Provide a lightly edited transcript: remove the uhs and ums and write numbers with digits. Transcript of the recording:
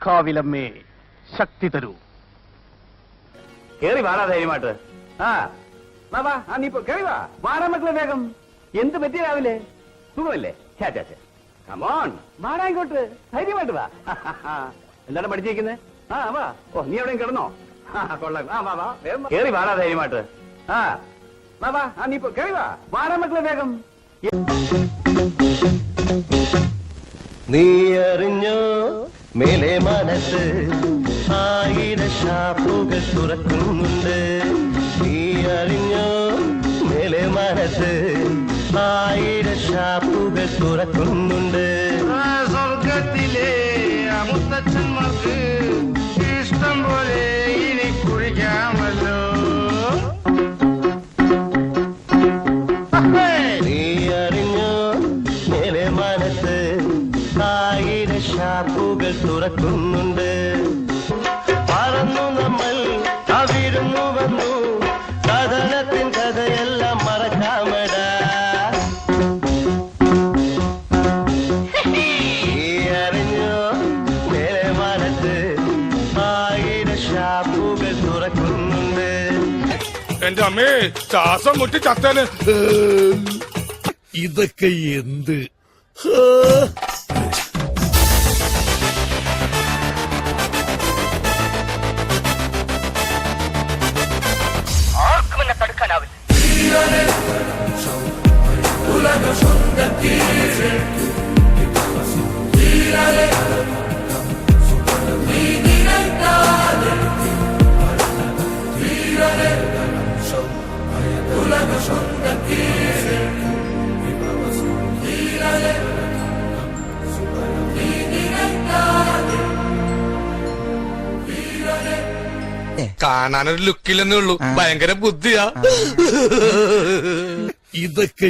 കാവിലമ്മേ ശക്തി തരൂ. കേറി വാടാ ധൈര്യമായിട്ട്. ആ വാ നീ കേറി വാടാ മക്കളെ വേഗം. എന്ത് പറ്റി രാവിലെ? സുഖമല്ലേ? കമോൺ വാടാ ഇങ്ങോട്ട്, ധൈര്യമായിട്ട് വാ. എന്താണ് പഠിച്ചിരിക്കുന്നത്? ആ വാ. ഓ നീ എവിടെയും കിടന്നോ? കൊള്ളാം. വാ വേഗം കേറി വാടാ ധൈര്യമായിട്ട്. ആ വാ നീ കേറി വാടാ മക്കളെ വേഗം. നീ അറിഞ്ഞോ മേലെ മനസ്സ് ആയിരം ഷാപ്പുകൾ തുറക്കുന്നുണ്ട്. നീ അറിഞ്ഞോ മേലെ മനസ്സ് ആയിരം ഷാപ്പുകൾ തുറക്കുന്നുണ്ട്. സ്വർഗത്തിലെ മുത്തച്ഛന്മാർക്ക് ഇഷ്ടം പോലെ ഇനി കുഴിക്കാമല്ലോ. നീ അറിഞ്ഞോ മേലെ മനസ്സ് ആയിരം ഷാപ്പുകൾ തുറക്കുന്നുണ്ട്. പറന്നു നമ്മൾ അവിരുന്നു വന്നു, കഥനത്തിൻ കഥയെല്ലാം മറക്കാമടാ. നീ അറിഞ്ഞോ മേലെ മനസ്സ് ആയിരം ഷാപ്പുകൾ തുറക്കുന്നുണ്ട്. എന്റെ അമ്മേ, ശ്വാസം മുട്ടി ചത്തന്. ഇതൊക്കെ എന്ത്? ആർക്കും എന്നെ തടുക്കാനാവില്ല. കാണാനൊരു ലുക്കില്ലെന്നേ ഉള്ളൂ, ഭയങ്കര ബുദ്ധിയാ. ഇതൊക്കെ